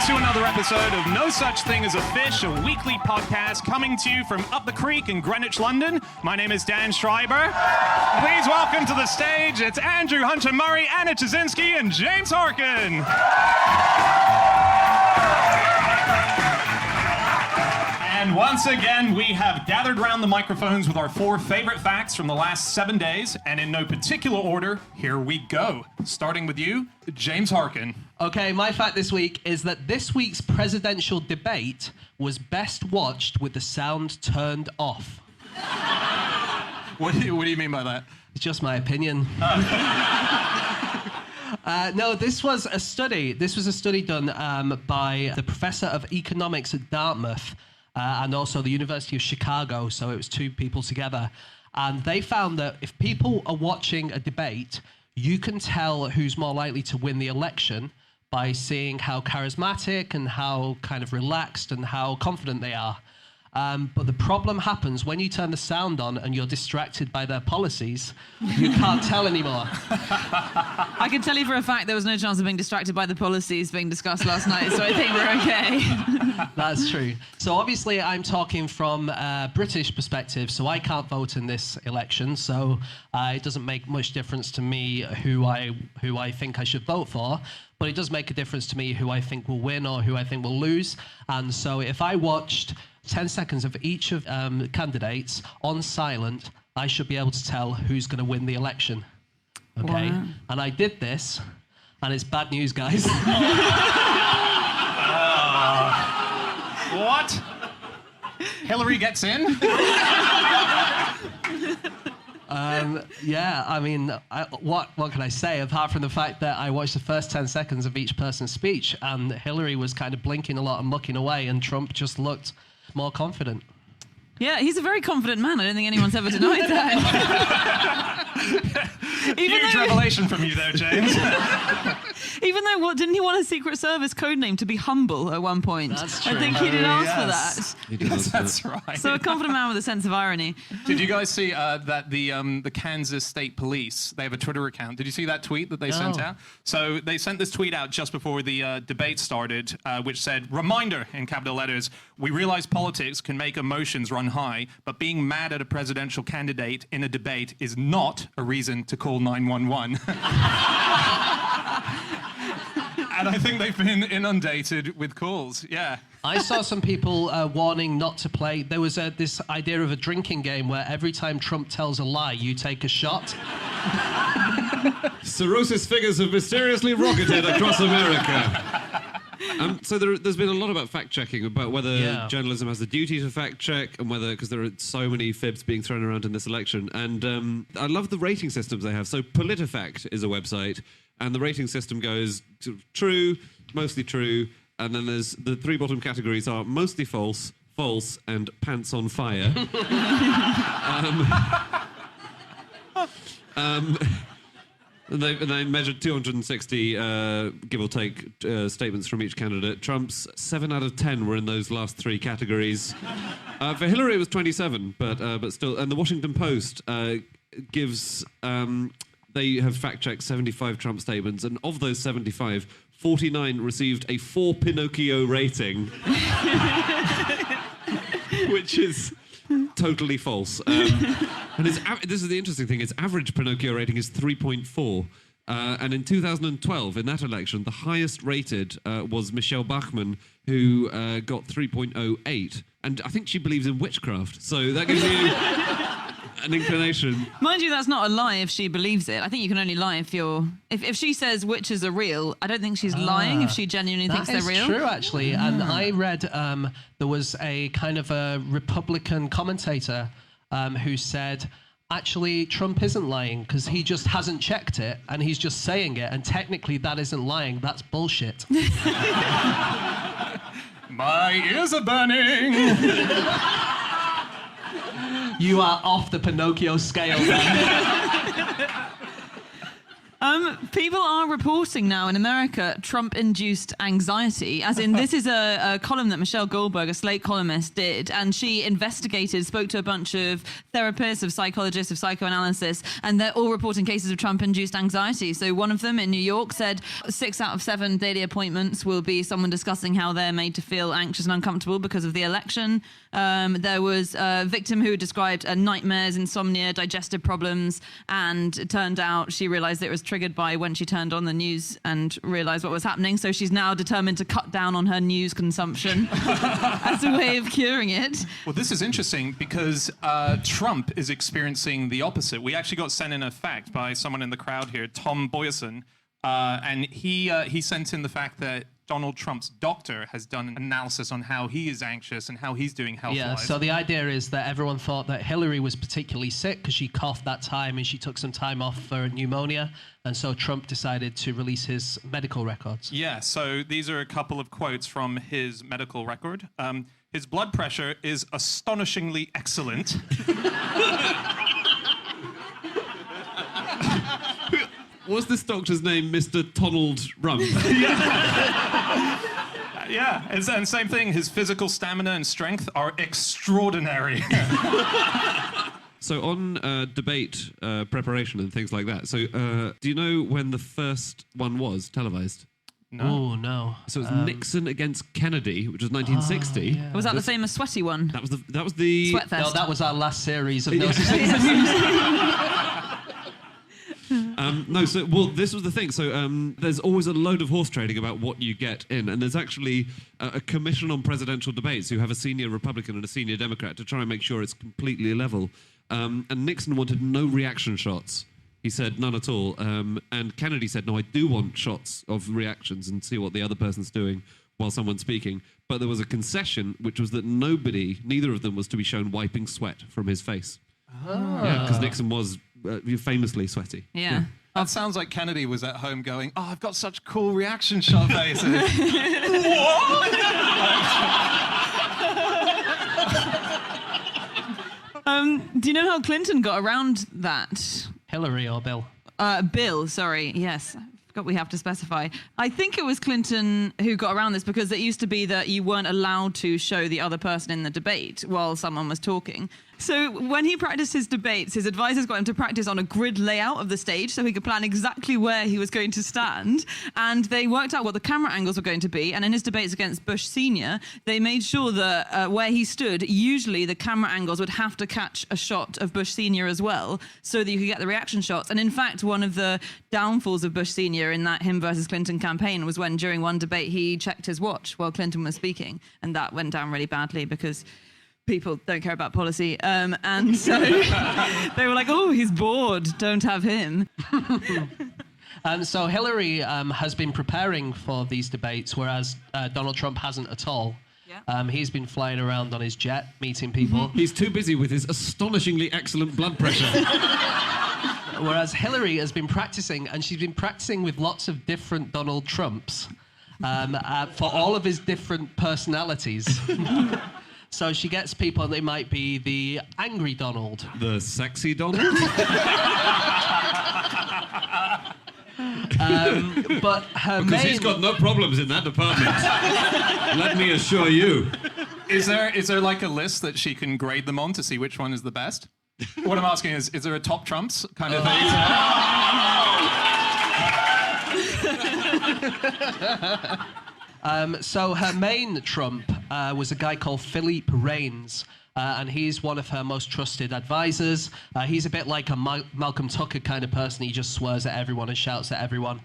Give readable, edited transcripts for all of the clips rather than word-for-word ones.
to another episode of No Such Thing as a Fish, a weekly podcast coming to you from up the creek in Greenwich, London. My name is Dan Schreiber. Please welcome to the stage, it's Andrew Hunter Murray, Anna Czasinski, and James Harkin. And once again, we have gathered around the microphones with our 4 favorite facts from the last 7 days, and in no particular order, here we go. Starting with you, James Harkin. Okay, my fact this week is that this week's presidential debate was best watched with the sound turned off. What do you mean by that? It's just my opinion. No, this was a study. This was a study done by the professor of economics at Dartmouth and also the University of Chicago, so it was 2 people together. And they found that if people are watching a debate, you can tell who's more likely to win the election by seeing how charismatic and how kind of relaxed and how confident they are. But the problem happens when you turn the sound on and you're distracted by their policies. You can't tell anymore. I can tell you for a fact there was no chance of being distracted by the policies being discussed last night, so I think we're okay. That's true. So obviously I'm talking from a British perspective, so I can't vote in this election, so it doesn't make much difference to me who I think I should vote for. But it does make a difference to me who I think will win or who I think will lose. And so if I watched 10 seconds of each of candidates on silent, I should be able to tell who's going to win the election. Okay? Wow. And I did this, and it's bad news, guys. What? Hillary gets in? Yeah, I mean, what can I say apart from the fact that I watched the first 10 seconds of each person's speech, and Hillary was kind of blinking a lot and looking away, and Trump just looked more confident. Yeah, he's a very confident man. I don't think anyone's ever denied that. Huge revelation from you there, James. Even though, didn't he want a Secret Service code name to be humble at one point? That's true. I think he did ask for that. Yes, that's right. So a confident man with a sense of irony. Did you guys see that the Kansas State Police, they have a Twitter account. Did you see that tweet that they sent out? So they sent this tweet out just before the debate started, which said, "Reminder," in capital letters, "We realize politics can make emotions run high, but being mad at a presidential candidate in a debate is not a reason to call 911. And I think they've been inundated with calls, yeah. I saw some people warning not to play. There was this idea of a drinking game where every time Trump tells a lie, you take a shot. Cirrhosis figures have mysteriously rocketed across America. So there's been a lot about fact-checking, about whether journalism has the duty to fact-check and whether, because there are so many fibs being thrown around in this election. And I love the rating systems they have. So PolitiFact is a website, and the rating system goes true, mostly true, and then there's the 3 bottom categories are mostly false, false, and pants on fire. And they measured 260, give or take, statements from each candidate. Trump's 7 out of 10 were in those last 3 categories. For Hillary, it was 27, but still. And the Washington Post gives... they have fact-checked 75 Trump statements, and of those 75, 49 received a 4 Pinocchio rating, which is totally false. And this is the interesting thing, its average Pinocchio rating is 3.4. And in 2012, in that election, the highest rated was Michelle Bachmann, who got 3.08. And I think she believes in witchcraft. So that gives you an inclination. Mind you, that's not a lie if she believes it. I think you can only lie if you're... If she says witches are real, I don't think she's lying if she genuinely thinks they're real. That is true, actually. Yeah. And I read there was a kind of a Republican commentator who said, actually, Trump isn't lying because he just hasn't checked it and he's just saying it. And technically, that isn't lying. That's bullshit. My ears are burning. You are off the Pinocchio scale, then. People are reporting now in America Trump-induced anxiety, as in this is a column that Michelle Goldberg, a Slate columnist, did, and she investigated, spoke to a bunch of therapists, of psychologists, of psychoanalysis, and they're all reporting cases of Trump-induced anxiety. So one of them in New York said 6 out of 7 daily appointments will be someone discussing how they're made to feel anxious and uncomfortable because of the election. There was a victim who described nightmares, insomnia, digestive problems, and it turned out she realized it was triggered by when she turned on the news and realized what was happening. So she's now determined to cut down on her news consumption as a way of curing it. Well, this is interesting because Trump is experiencing the opposite. We actually got sent in a fact by someone in the crowd here, Tom Boyerson, and he sent in the fact that Donald Trump's doctor has done an analysis on how he is anxious and how he's doing health-wise. Yeah, so the idea is that everyone thought that Hillary was particularly sick because she coughed that time and she took some time off for pneumonia. And so Trump decided to release his medical records. Yeah, so these are a couple of quotes from his medical record. His blood pressure is astonishingly excellent. Was this doctor's name Mr. Donald Rump? Yeah, and same thing. His physical stamina and strength are extraordinary. So on debate preparation and things like that, so do you know when the first one was televised? No. Oh, no. So it was Nixon against Kennedy, which was 1960. yeah. Was that the famous sweaty one? That was the Sweatfest. No, that was our last series of No, so, this was the thing. So there's always a load of horse trading about what you get in. And there's actually a commission on presidential debates who have a senior Republican and a senior Democrat to try and make sure it's completely level. And Nixon wanted no reaction shots. He said none at all. And Kennedy said, no, I do want shots of reactions and see what the other person's doing while someone's speaking. But there was a concession, which was that neither of them was to be shown wiping sweat from his face. Yeah, because Nixon was famously sweaty. Yeah. That sounds like Kennedy was at home going, oh, I've got such cool reaction shot faces. What? Do you know how Clinton got around that? Hillary or Bill? Bill, sorry, yes. I forgot we have to specify. I think it was Clinton who got around this because it used to be that you weren't allowed to show the other person in the debate while someone was talking. So when he practiced his debates, his advisors got him to practice on a grid layout of the stage so he could plan exactly where he was going to stand. And they worked out what the camera angles were going to be. And in his debates against Bush Sr., they made sure that where he stood, usually the camera angles would have to catch a shot of Bush Sr. as well so that you could get the reaction shots. And in fact, one of the downfalls of Bush Sr. in that him versus Clinton campaign was when during one debate he checked his watch while Clinton was speaking. And that went down really badly because people don't care about policy. And so they were like, oh, he's bored. Don't have him. And so Hillary has been preparing for these debates, whereas Donald Trump hasn't at all. Yeah. He's been flying around on his jet, meeting people. He's too busy with his astonishingly excellent blood pressure. Whereas Hillary has been practicing, and she's been practicing with lots of different Donald Trumps for all of his different personalities. So she gets people, they might be the angry Donald. The sexy Donald? But her Because main... he's got no problems in that department. Let me assure you. Is there like a list that she can grade them on to see which one is the best? What I'm asking is there a top trumps kind of thing? So her main Trump was a guy called Philippe Reines, and he's one of her most trusted advisors. He's a bit like a Malcolm Tucker kind of person. He just swears at everyone and shouts at everyone.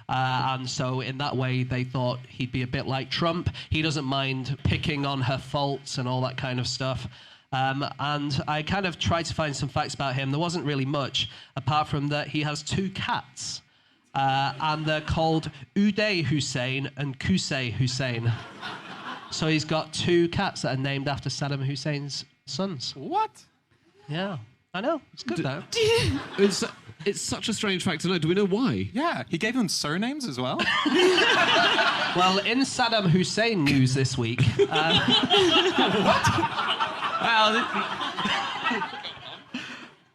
And so in that way, they thought he'd be a bit like Trump. He doesn't mind picking on her faults and all that kind of stuff. And I kind of tried to find some facts about him. There wasn't really much, apart from that he has 2 cats. And they're called Uday Hussein and Qusay Hussein. So he's got 2 cats that are named after Saddam Hussein's sons. What? Yeah, I know. It's good, though. It's such a strange fact to know. Do we know why? Yeah, he gave them surnames as well. Well, in Saddam Hussein news this week...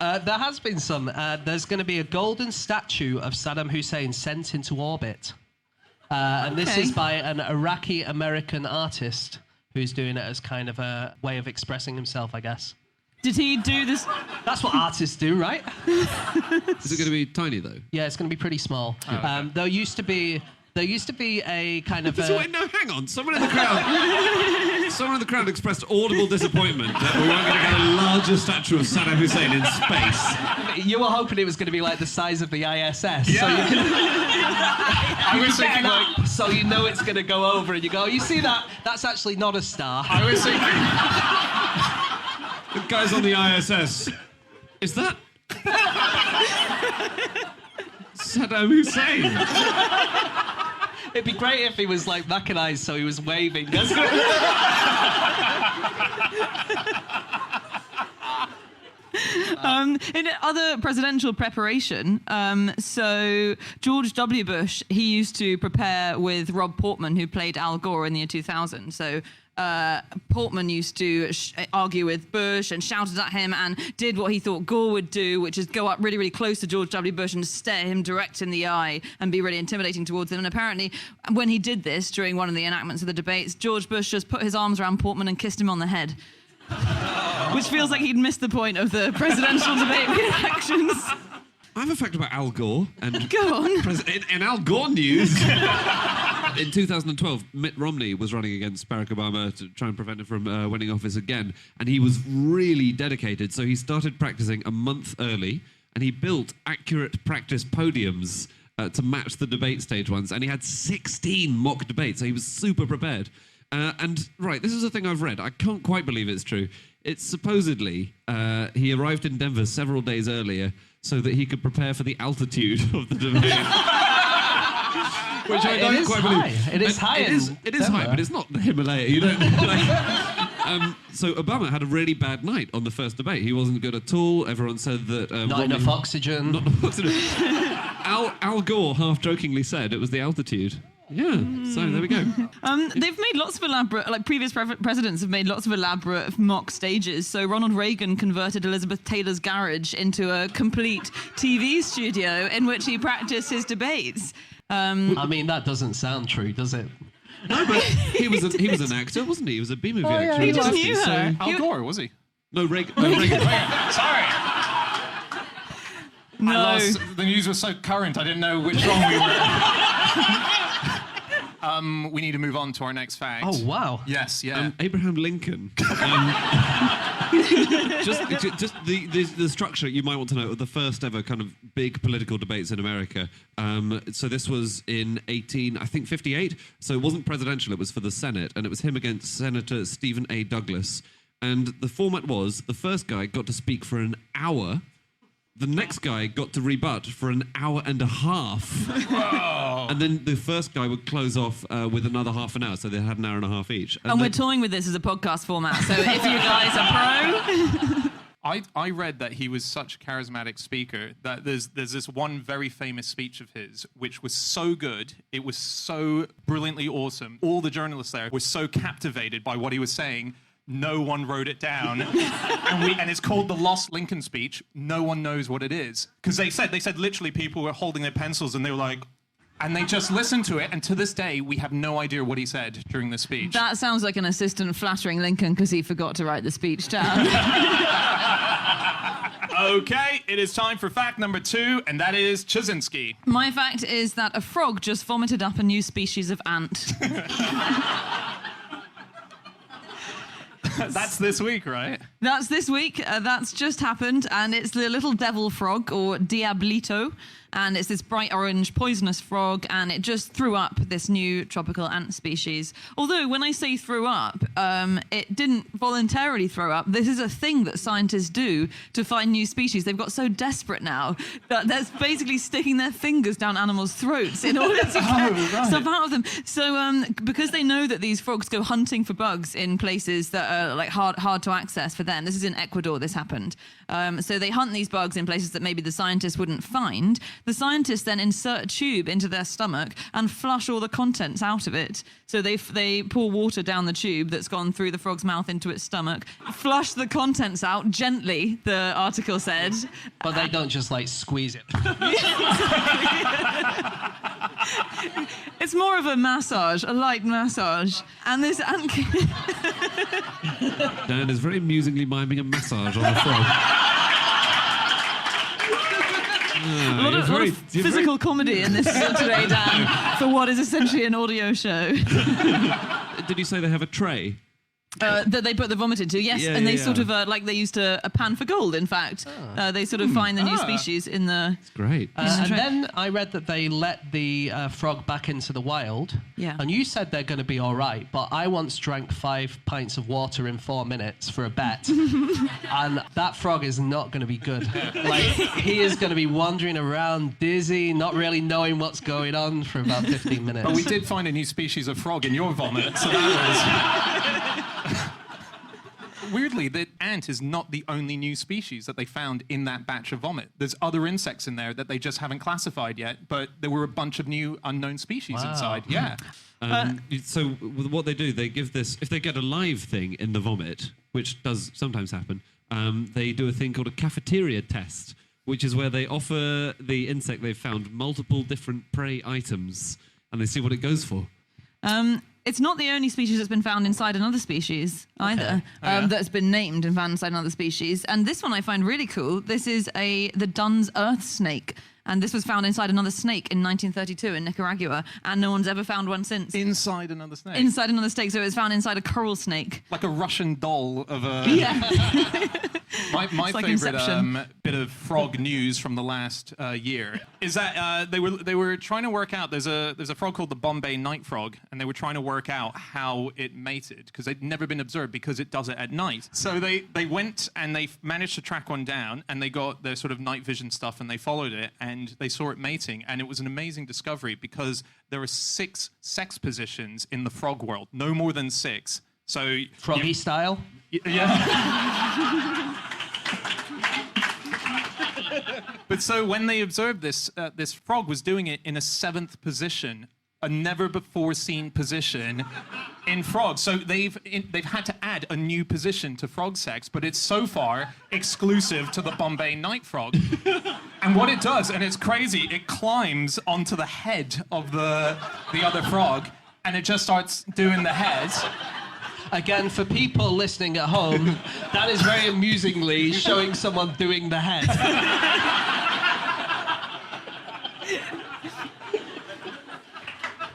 There has been some. There's going to be a golden statue of Saddam Hussein sent into orbit. And this is by an Iraqi-American artist who's doing it as kind of a way of expressing himself, I guess. Did he do this? That's what artists do, right? Is it going to be tiny, though? Yeah, it's going to be pretty small. There used to be a kind of... Wait, no, hang on. Someone in the crowd expressed audible disappointment that we weren't going to get a larger statue of Saddam Hussein in space. You were hoping it was going to be like the size of the ISS. Yeah. So you can... I was thinking like... So you know it's going to go over and you go, you see that? That's actually not a star. I was thinking... The guys on the ISS. Is that... Saddam Hussein? It'd be great if he was like mechanized, so he was waving. In other presidential preparation, so George W. Bush, he used to prepare with Rob Portman, who played Al Gore in the year 2000. So Portman used to argue with Bush and shouted at him and did what he thought Gore would do, which is go up really, really close to George W. Bush and stare him direct in the eye and be really intimidating towards him. And apparently, when he did this during one of the enactments of the debates, George Bush just put his arms around Portman and kissed him on the head. Which feels like he'd missed the point of the presidential debate reactions. I have a fact about Al Gore. And Go on. In Al Gore news, in 2012, Mitt Romney was running against Barack Obama to try and prevent him from winning office again. And he was really dedicated. So he started practicing a month early and he built accurate practice podiums to match the debate stage ones. And he had 16 mock debates. So he was super prepared. Right, this is a thing I've read. I can't quite believe it's true. It's supposedly he arrived in Denver several days earlier so that he could prepare for the altitude of the debate. Which I don't quite believe. It is high. It is high, but it's not the Himalaya. You don't. So Obama had a really bad night on the first debate. He wasn't good at all. Everyone said that not enough oxygen. Not enough oxygen. Al Gore half-jokingly said it was the altitude. Yeah, so there we go. They've made lots of elaborate, like previous presidents have made lots of elaborate mock stages. So Ronald Reagan converted Elizabeth Taylor's garage into a complete TV studio in which he practiced his debates. I mean, that doesn't sound true, does it? No, but he was an actor, wasn't he? He was a B-movie actor. He just knew her. Al Gore, was he? No, Reagan. Reagan. Sorry. No. The news was so current, I didn't know which one we were. We need to move on to our next fact. Oh, wow. Yes, yeah. Abraham Lincoln. Just the structure you might want to know of the first ever kind of big political debates in America. So this was in 58. So it wasn't presidential, it was for the Senate. And it was him against Senator Stephen A. Douglas. And the format was the first guy got to speak for an hour. The next guy got to rebut for an hour and a half. Whoa. And then the first guy would close off with another half an hour, so they had an hour and a half each. And we're toying with this as a podcast format, so if you guys are pro... I read that he was such a charismatic speaker that there's this one very famous speech of his which was so good, it was so brilliantly awesome. All the journalists there were so captivated by what he was saying, no one wrote it down. and it's called the Lost Lincoln speech. No one knows what it is. Because they said literally people were holding their pencils and they were like, and they just listened to it. And to this day, we have no idea what he said during the speech. That sounds like an assistant flattering Lincoln because he forgot to write the speech down. Okay, it is time for fact number 2, and that is Chazinski. My fact is that a frog just vomited up a new species of ant. That's this week, right? That's this week. That's just happened, and it's the little devil frog, or Diablito, and it's this bright orange poisonous frog, and it just threw up this new tropical ant species. Although, when I say threw up, it didn't voluntarily throw up. This is a thing that scientists do to find new species. They've got so desperate now that they're basically sticking their fingers down animals' throats in order to get stuff out of them. So, because they know that these frogs go hunting for bugs in places that are like hard to access for them. This is in Ecuador, this happened. So they hunt these bugs in places that maybe the scientists wouldn't find. The scientists then insert a tube into their stomach and flush all all the contents out of it. So they pour water down the tube that's gone through the frog's mouth into its stomach, flush the contents out gently, the article said. But they don't just like squeeze it. It's more of a massage, a light massage. And this ant... Dan is very amusingly miming a massage on a frog. A lot of physical comedy in this today, Dan, for what is essentially an audio show. Did you say they have a tray? That they put the vomit into, yes. Yeah, and they yeah, sort yeah. of, like they used a pan for gold, in fact. They sort of find the new species in the... Great. And then I read that they let the frog back into the wild. Yeah. And you said they're going to be all right, but I once drank 5 pints of water in 4 minutes for a bet. And that frog is not going to be good. Like, he is going to be wandering around dizzy, not really knowing what's going on for about 15 minutes. But we did find a new species of frog in your vomit, so that was... Weirdly, the ant is not the only new species that they found in that batch of vomit. There's other insects in there that they just haven't classified yet, but there were a bunch of new unknown species inside. Yeah. So what they do, they give this, if they get a live thing in the vomit, which does sometimes happen, they do a thing called a cafeteria test, which is where they offer the insect they've found multiple different prey items, and they see what it goes for. It's not the only species that's been found inside another species either, that's been named and found inside another species. And this one I find really cool. This is the Dunn's earth snake. And this was found inside another snake in 1932 in Nicaragua. And no one's ever found one since. Inside another snake? Inside another snake. So it was found inside a coral snake. Like a Russian doll of a... Yeah. My like favorite bit of frog news from the last year is that they were trying to work out. There's a frog called the Bombay night frog, and they were trying to work out how it mated because they'd never been observed because it does it at night. So they went and they managed to track one down, and they got their sort of night vision stuff, and they followed it, and they saw it mating, and it was an amazing discovery because there are 6 sex positions in the frog world, no more than 6. So Froggy style? Yeah. But so when they observed this, this frog was doing it in a 7th position, a never-before-seen position in frogs. So they've had to add a new position to frog sex, but it's so far exclusive to the Bombay night frog. And what it does, and it's crazy, it climbs onto the head of the other frog, and it just starts doing the head. Again, for people listening at home, that is very amusingly showing someone doing the head.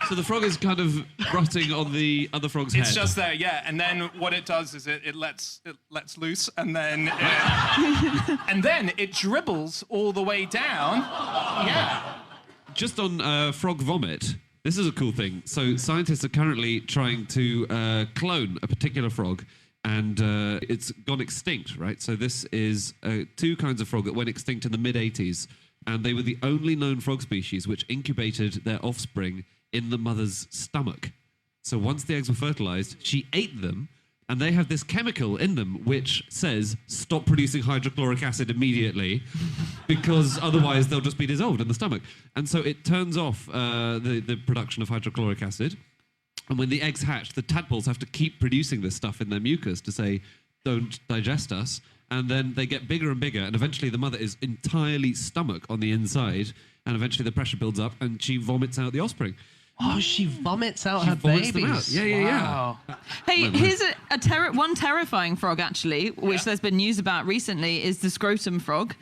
So the frog is kind of grotting on the other frog's head. It's just there, yeah. And then what it does is it lets loose, and then it dribbles all the way down. Yeah. Just on frog vomit, this is a cool thing. So scientists are currently trying to clone a particular frog, and it's gone extinct, right? So this is 2 kinds of frog that went extinct in the mid-'80s, and they were the only known frog species which incubated their offspring in the mother's stomach. So once the eggs were fertilized, she ate them, and they have this chemical in them which says, stop producing hydrochloric acid immediately, because otherwise they'll just be dissolved in the stomach. And so it turns off the production of hydrochloric acid. And when the eggs hatch, the tadpoles have to keep producing this stuff in their mucus to say, don't digest us. And then they get bigger and bigger, and eventually the mother is entirely stomach on the inside, and eventually the pressure builds up, and she vomits out the offspring. Oh, she vomits out her vomits babies. them out. Yeah. Hey, here's one terrifying frog, actually, which there's been news about recently, is the scrotum frog,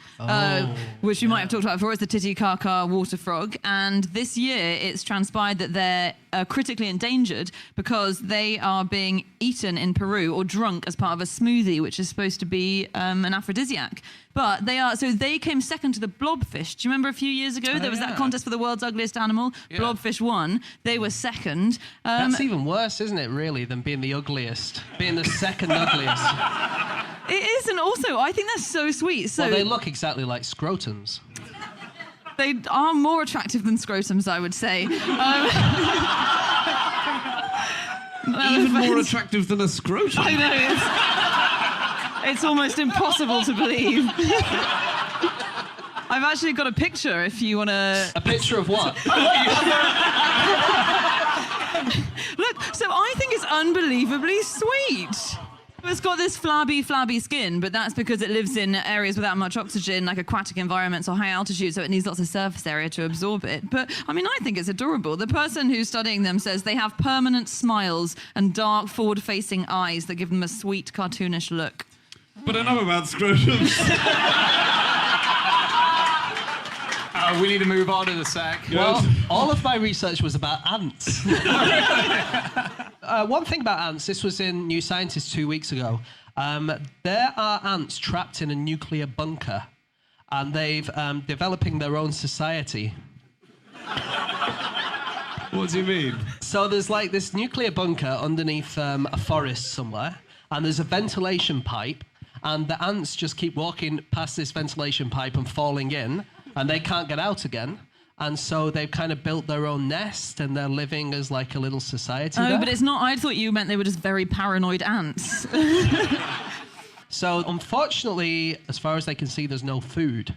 which we might have talked about before. It's the Titicaca water frog. And this year, it's transpired that they're critically endangered because they are being eaten in Peru or drunk as part of a smoothie, which is supposed to be an aphrodisiac. But they came second to the blobfish. Do you remember a few years ago there was that contest for the world's ugliest animal? Yeah. Blobfish won. They were second. That's even worse, isn't it, really, than being the ugliest? Being the second ugliest. It is, and also, I think that's so sweet. So well, they look exactly like scrotums. They are more attractive than scrotums, I would say. Even more attractive than a scrotum. I know, it's almost impossible to believe. I've actually got a picture if you want to... A picture of what? So I think it's unbelievably sweet. It's got this flabby skin, but that's because it lives in areas without much oxygen, like aquatic environments or high altitude, so it needs lots of surface area to absorb it. But, I mean, I think it's adorable. The person who's studying them says they have permanent smiles and dark, forward-facing eyes that give them a sweet, cartoonish look. But enough about scrotums. We need to move on in a sec. Well, all of my research was about ants. One thing about ants, this was in New Scientist 2 weeks ago. There are ants trapped in a nuclear bunker, and they've developing their own society. What do you mean? So there's like this nuclear bunker underneath a forest somewhere, and there's a ventilation pipe, and the ants just keep walking past this ventilation pipe and falling in, and they can't get out again. And so they've kind of built their own nest, and they're living as like a little society there. But it's not. I thought you meant they were just very paranoid ants. So unfortunately, as far as they can see, there's no food.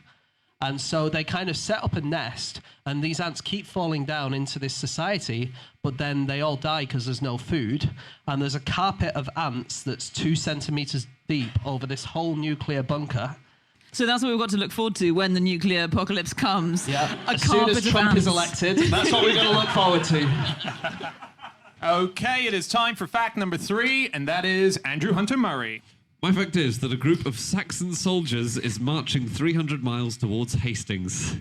And so they kind of set up a nest, and these ants keep falling down into this society, but then they all die because there's no food. And there's a carpet of ants that's 2 centimeters deep over this whole nuclear bunker. So that's what we've got to look forward to when the nuclear apocalypse comes. Yeah. A As soon as Trump is ants. elected, that's what we're going to look forward to. Okay, it is time for fact number 3, and that is Andrew Hunter Murray. My fact is that a group of Saxon soldiers is marching 300 miles towards Hastings.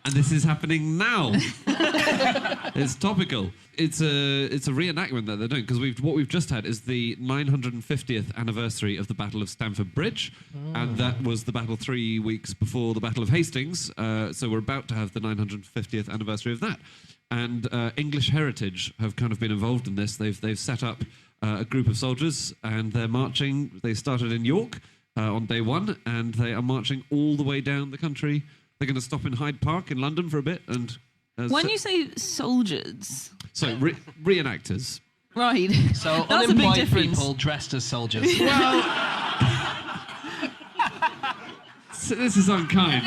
And this is happening now. It's topical. It's a reenactment that they're doing, because what we've just had is the 950th anniversary of the Battle of Stamford Bridge, and that was the battle 3 weeks before the Battle of Hastings. So we're about to have the 950th anniversary of that. And English Heritage have kind of been involved in this. They've set up a group of soldiers, and they're marching. They started in York on day 1, and they are marching all the way down the country. They're going to stop in Hyde Park in London for a bit. And When you say soldiers... So, reenactors. Right. So that's a big unemployed difference. people dressed as soldiers. Well... So this is unkind.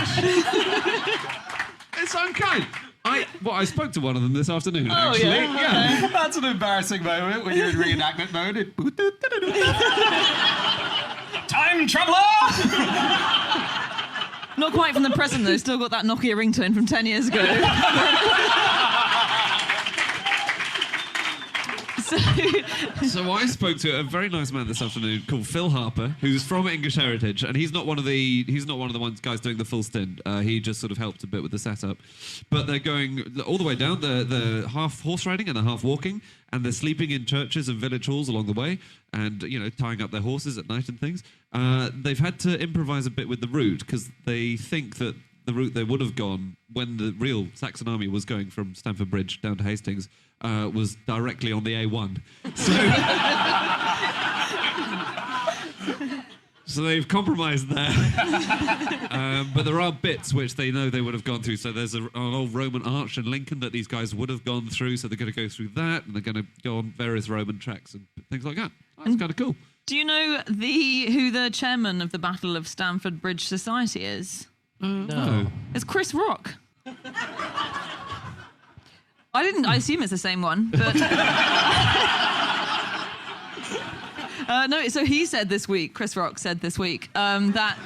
It's unkind. I spoke to one of them this afternoon, actually. Yeah. That's an embarrassing moment when you're in reenactment mode. Time traveler! Not quite from the present, though. Still got that Nokia ringtone from 10 years ago. So I spoke to a very nice man this afternoon called Phil Harper, who's from English Heritage, and he's not one of the guys doing the full stint. He just sort of helped a bit with the setup. But they're going all the way down, the half horse riding and the half walking, and they're sleeping in churches and village halls along the way, and tying up their horses at night and things. They've had to improvise a bit with the route, because they think that the route they would have gone when the real Saxon army was going from Stamford Bridge down to Hastings was directly on the A1. So they've compromised there. But there are bits which they know they would have gone through. So there's an old Roman arch in Lincoln that these guys would have gone through. So they're going to go through that, and they're going to go on various Roman tracks and things like that. That's kind of cool. Do you know who the chairman of the Battle of Stamford Bridge Society is? No. It's Chris Rock. I assume it's the same one, but... No, so he said this week, Chris Rock said this week, that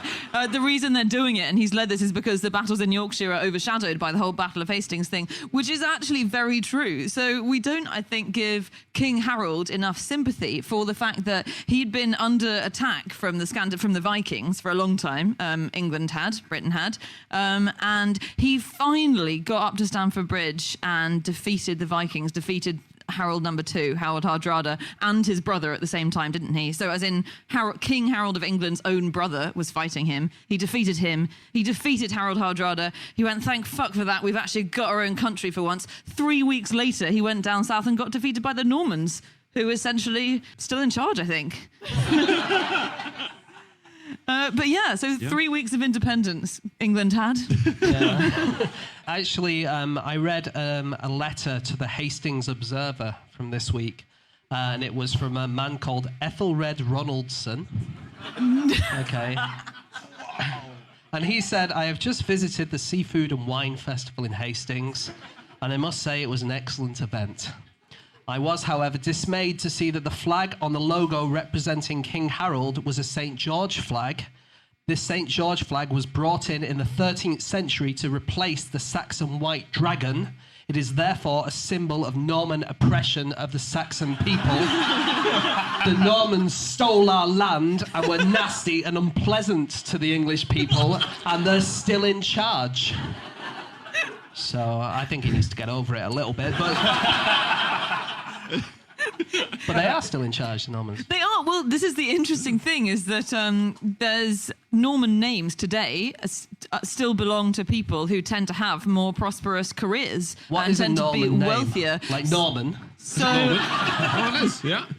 the reason they're doing it, and he's led this, is because the battles in Yorkshire are overshadowed by the whole Battle of Hastings thing, which is actually very true. So we don't, I think, give King Harold enough sympathy for the fact that he'd been under attack from the Vikings for a long time. England had, Britain had, and he finally got up to Stamford Bridge and defeated the Vikings, defeated Harold II, Harold Hardrada, and his brother at the same time, didn't he? So as in King Harold of England's own brother was fighting him. He defeated him. He defeated Harold Hardrada. He went, thank fuck for that. We've actually got our own country for once. 3 weeks later, he went down south and got defeated by the Normans, who essentially still in charge, I think. But yeah, so 3 weeks of independence England had. Yeah. Actually, I read a letter to the Hastings Observer from this week, and it was from a man called Ethelred Ronaldson. Okay. And he said, I have just visited the Seafood and Wine Festival in Hastings, and I must say it was an excellent event. I was, however, dismayed to see that the flag on the logo representing King Harold was a St. George flag. This St. George flag was brought in the 13th century to replace the Saxon white dragon. It is therefore a symbol of Norman oppression of the Saxon people. The Normans stole our land and were nasty and unpleasant to the English people, and they're still in charge. So I think he needs to get over it a little bit, but they are still in charge, the Normans. They are. Well, this is the interesting thing, is that there's Norman names today still belong to people who tend to have more prosperous careers and tend to be wealthier. Like Norman. So,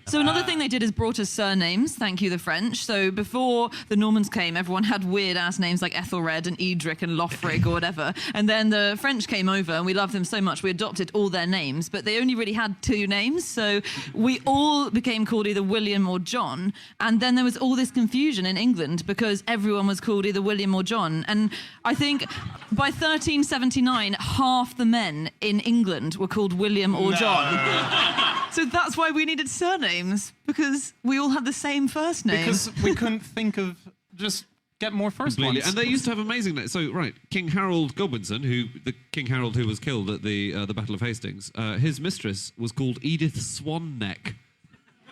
So another thing they did is brought us surnames. Thank you, the French. So before the Normans came, everyone had weird-ass names like Ethelred and Edric and Lothric or whatever. And then the French came over, and we loved them so much, we adopted all their names. But they only really had 2 names, so we all became called either William or John. And then there was all this confusion in England because everyone was called either William or John. And I think by 1379, half the men in England were called William or John. So that's why we needed surnames, because we all had the same first name. Because we couldn't think of just get more first ones. And they used to have amazing names. So, right, King Harold Godwinson, King Harold who was killed at the Battle of Hastings, his mistress was called Edith Swanneck.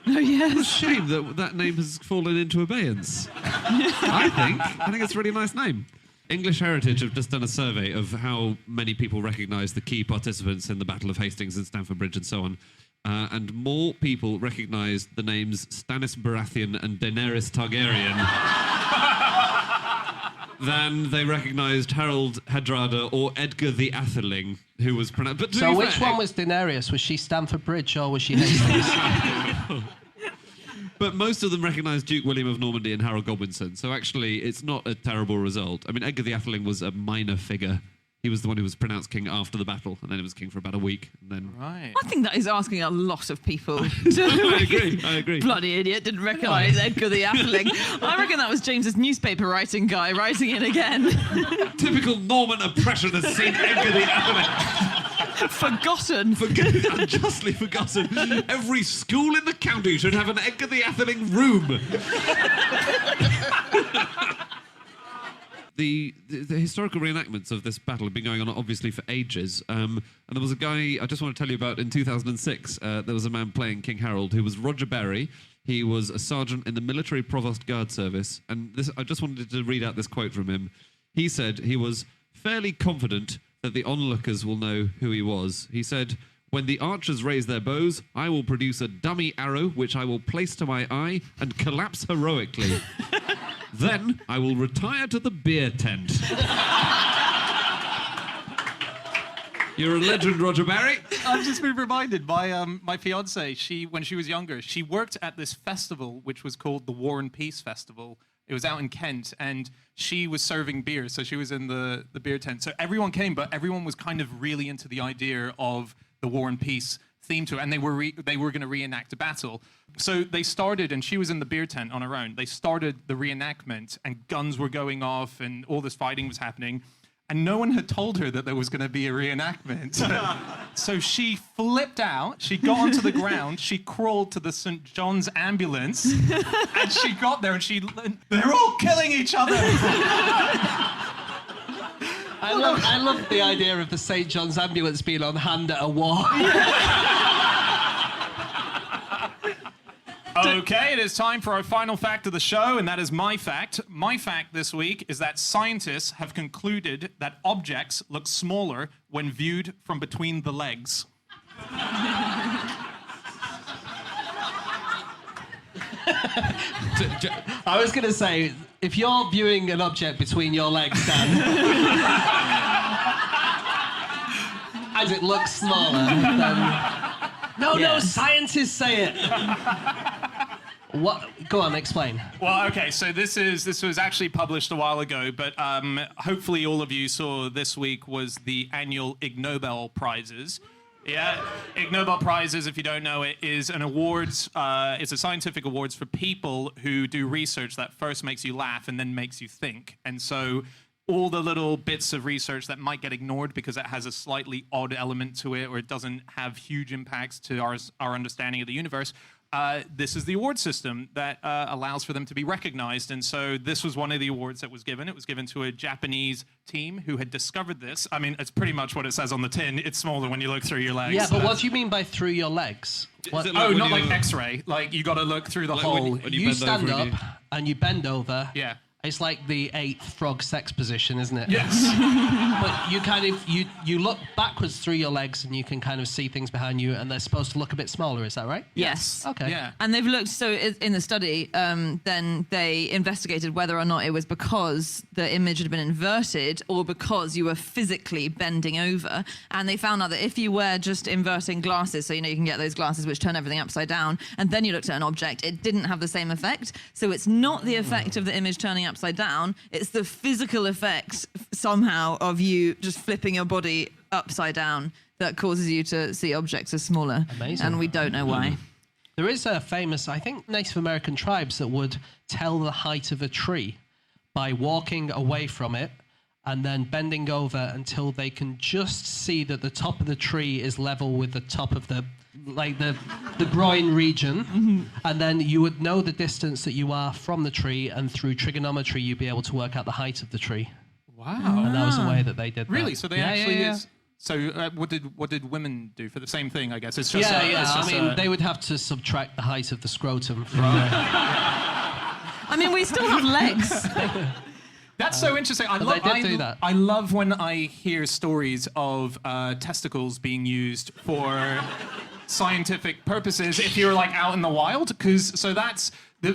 Oh, yes. What a shame that name has fallen into abeyance. I think it's a really nice name. English Heritage have just done a survey of how many people recognise the key participants in the Battle of Hastings and Stamford Bridge and so on. And more people recognised the names Stannis Baratheon and Daenerys Targaryen than they recognised Harold Hardrada or Edgar the Atheling, who was pronounced... But so which one was Daenerys? Was she Stamford Bridge or was she Hastings? But most of them recognised Duke William of Normandy and Harold Godwinson, so actually it's not a terrible result. I mean, Edgar the Atheling was a minor figure. He was the one who was pronounced king after the battle, and then he was king for about a week. And then... Right. I think that is asking a lot of people. I agree. Bloody idiot, didn't recognise Edgar the Atheling. I reckon that was James's newspaper writing guy writing it again. Typical Norman oppression has seen Edgar the Atheling. Forgotten. Unjustly forgotten. Every school in the county should have an Edgar the Atheling room. The historical reenactments of this battle have been going on obviously for ages. And there was a guy I just want to tell you about in 2006. There was a man playing King Harold who was Roger Berry. He was a sergeant in the military provost guard service. And I just wanted to read out this quote from him. He said he was fairly confident that the onlookers will know who he was. He said, "When the archers raise their bows, I will produce a dummy arrow which I will place to my eye and collapse heroically. Then I will retire to the beer tent." You're a legend, Roger Barry. I've just been reminded by my fiance. When she was younger, she worked at this festival which was called the War and Peace Festival. It was out in Kent, and she was serving beer, so she was in the beer tent. So everyone came, but everyone was kind of really into the idea of the War and Peace theme to it, and they were going to reenact a battle. So they started, and she was in the beer tent on her own. They started the reenactment, and guns were going off, and all this fighting was happening. And no one had told her that there was going to be a reenactment. So she flipped out, she got onto the ground, she crawled to the St. John's ambulance, and she got there and they're all killing each other. I love the idea of the St. John's ambulance being on hand at a war. Okay, it is time for our final fact of the show, and that is my fact. My fact this week is that scientists have concluded that objects look smaller when viewed from between the legs. I was going to say, if you're viewing an object between your legs, Dan, as it looks smaller, then... No, scientists say it. What? Go on, explain. Well, okay, so this was actually published a while ago, but hopefully all of you saw this week was the annual Ig Nobel Prizes. Yeah, Ig Nobel Prizes, if you don't know it, is an awards, it's a scientific awards for people who do research that first makes you laugh and then makes you think. And so all the little bits of research that might get ignored because it has a slightly odd element to it or it doesn't have huge impacts to our understanding of the universe. This is the award system that allows for them to be recognized. And so this was one of the awards that was given. It was given to a Japanese team who had discovered this. I mean, it's pretty much what it says on the tin. It's smaller when you look through your legs. Yeah, but what do you mean by through your legs? Is it Oh, when not like you- X-ray. Like, you got to look through the Like hole. when You bend stand over up and and you bend over. Yeah. It's like the 8th frog sex position, isn't it? Yes. But you kind of you look backwards through your legs and you can kind of see things behind you, and they're supposed to look a bit smaller. Is that right? Yes. Okay. Yeah. And they've looked, so in the study, then they investigated whether or not it was because the image had been inverted or because you were physically bending over. And they found out that if you were just inverting glasses, so you can get those glasses which turn everything upside down, and then you looked at an object, it didn't have the same effect. So it's not the effect of the image turning upside down, it's the physical effect somehow of you just flipping your body upside down that causes you to see objects as smaller. Amazing. And we don't know why. There is a famous, I think, Native American tribes that would tell the height of a tree by walking away from it and then bending over until they can just see that the top of the tree is level with the top of the groin region, and then you would know the distance that you are from the tree, and through trigonometry you'd be able to work out the height of the tree. Wow. And that was the way that they did that. Really? So they Yeah, actually yeah. is. So what did women do for the same thing? I guess it's just. I mean, they would have to subtract the height of the scrotum from. I mean, we still have legs. That's so interesting. they did do that. I love when I hear stories of testicles being used for scientific purposes. If you're like out in the wild, because so that's the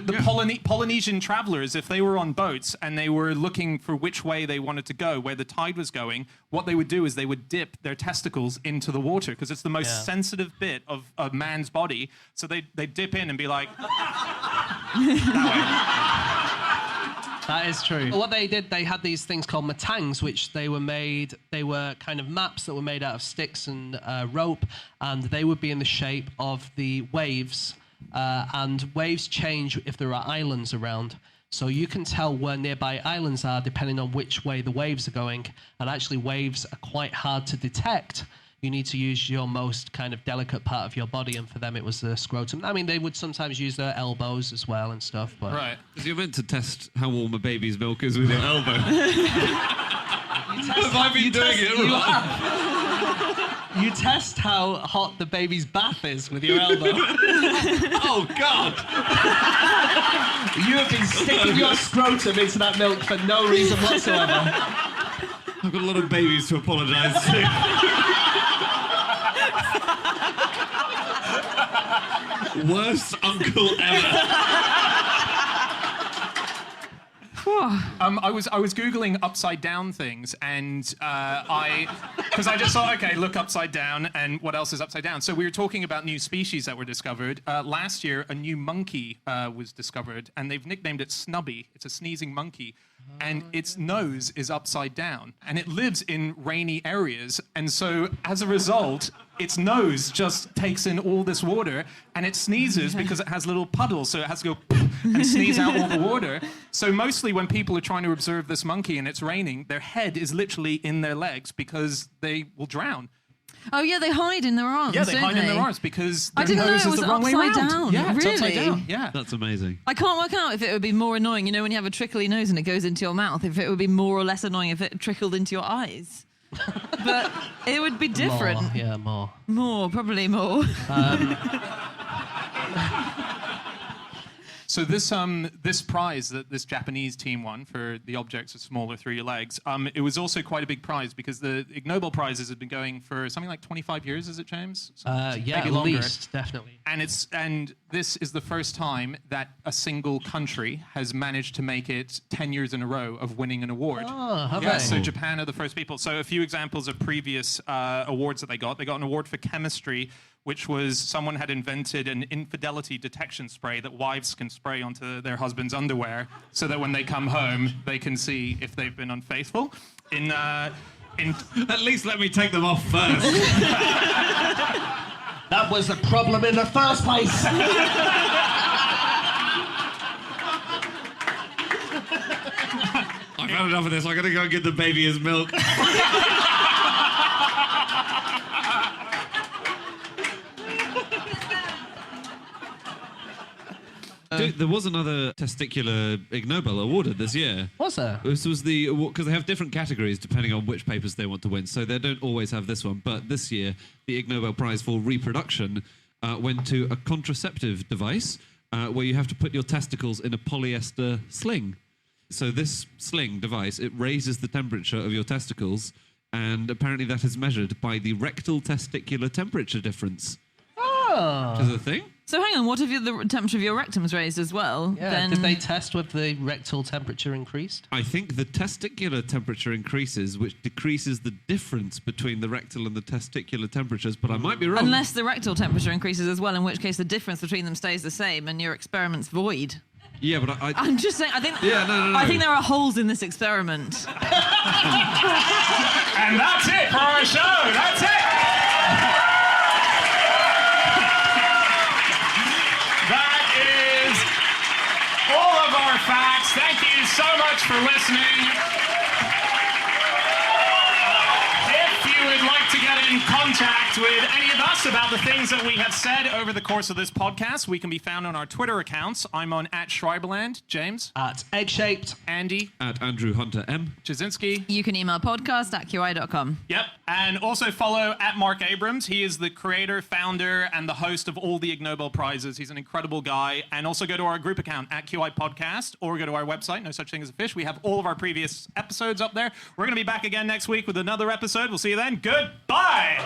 Polynesian travelers. If they were on boats and they were looking for which way they wanted to go, where the tide was going, what they would do is they would dip their testicles into the water because it's the most sensitive bit of a man's body. So they dip in and be like that way. That is true. What they did, they had these things called matangs, which they were kind of maps that were made out of sticks and rope, and they would be in the shape of the waves. And waves change if there are islands around. So you can tell where nearby islands are depending on which way the waves are going. And actually, waves are quite hard to detect. You need to use your most kind of delicate part of your body, and for them it was the scrotum. I mean, they would sometimes use their elbows as well and stuff. But Right. Because you're meant to test how warm a baby's milk is with your elbow. Have I been doing it wrong? You test how hot the baby's bath is with your elbow. Oh, God! You have been sticking your scrotum into that milk for no reason whatsoever. I've got a lot of babies to apologise to. Worst uncle ever. I was googling upside down things, and because I just thought, okay, look upside down, and what else is upside down? So we were talking about new species that were discovered. Last year, a new monkey was discovered, and they've nicknamed it Snubby. It's a sneezing monkey, and its nose is upside down, and it lives in rainy areas, and so as a result, its nose just takes in all this water, and it sneezes because it has little puddles, so it has to go and sneeze out all the water. So mostly when people are trying to observe this monkey and it's raining, their head is literally in their legs because they will drown. Oh yeah, they hide in their arms. Yeah, they don't hide in their arms because I their didn't know nose it is was the wrong way upside around. down. Yeah, it's upside Really? down. Yeah. That's amazing. I can't work out if it would be more annoying, when you have a trickly nose and it goes into your mouth, if it would be more or less annoying if it trickled into your eyes. But it would be different. More, yeah, more. More, probably more. So this prize that this Japanese team won for the objects are smaller through your legs, it was also quite a big prize because the Ig Nobel prizes have been going for something like 25 years, is it, James? Yeah, Maybe at longer. least, definitely. And this is the first time that a single country has managed to make it 10 years in a row of winning an award. Oh, have Yeah, they? so Japan are the first people. So a few examples of previous awards that they got. They got an award for chemistry, which was someone had invented an infidelity detection spray that wives can spray onto their husband's underwear so that when they come home, they can see if they've been unfaithful. At least let me take them off first. That was the problem in the first place. I've had enough of this. I'm going to go and give the baby his milk. Dude, there was another testicular Ig Nobel awarded this year. Was there? This was the award because they have different categories depending on which papers they want to win. So they don't always have this one. But this year, the Ig Nobel Prize for reproduction went to a contraceptive device where you have to put your testicles in a polyester sling. So this sling device, it raises the temperature of your testicles, and apparently that is measured by the rectal testicular temperature difference. Oh. Is it a thing? So hang on, what if the temperature of your rectum is raised as well? Yeah. Then... Did they test whether the rectal temperature increased? I think the testicular temperature increases, which decreases the difference between the rectal and the testicular temperatures, but I might be wrong. Unless the rectal temperature increases as well, in which case the difference between them stays the same and your experiment's void. Yeah, but I'm just saying, I think... Yeah, no. I think there are holes in this experiment. And that's it for our show. That's it. That is all of our facts. Thank you so much for listening. If you would like to get in contact with any of us about the things that we have said over the course of this podcast, we can be found on our Twitter accounts. I'm on @Schreiberland. James? At Egg-Shaped. Andy? At Andrew Hunter M. Jasinski? You can email podcast@qi.com. Yep. And also follow @Mark Abrams. He is the creator, founder, and the host of all the Ig Nobel Prizes. He's an incredible guy. And also go to our group account @QI Podcast, or go to our website, No Such Thing as a Fish. We have all of our previous episodes up there. We're going to be back again next week with another episode. We'll see you then. Goodbye.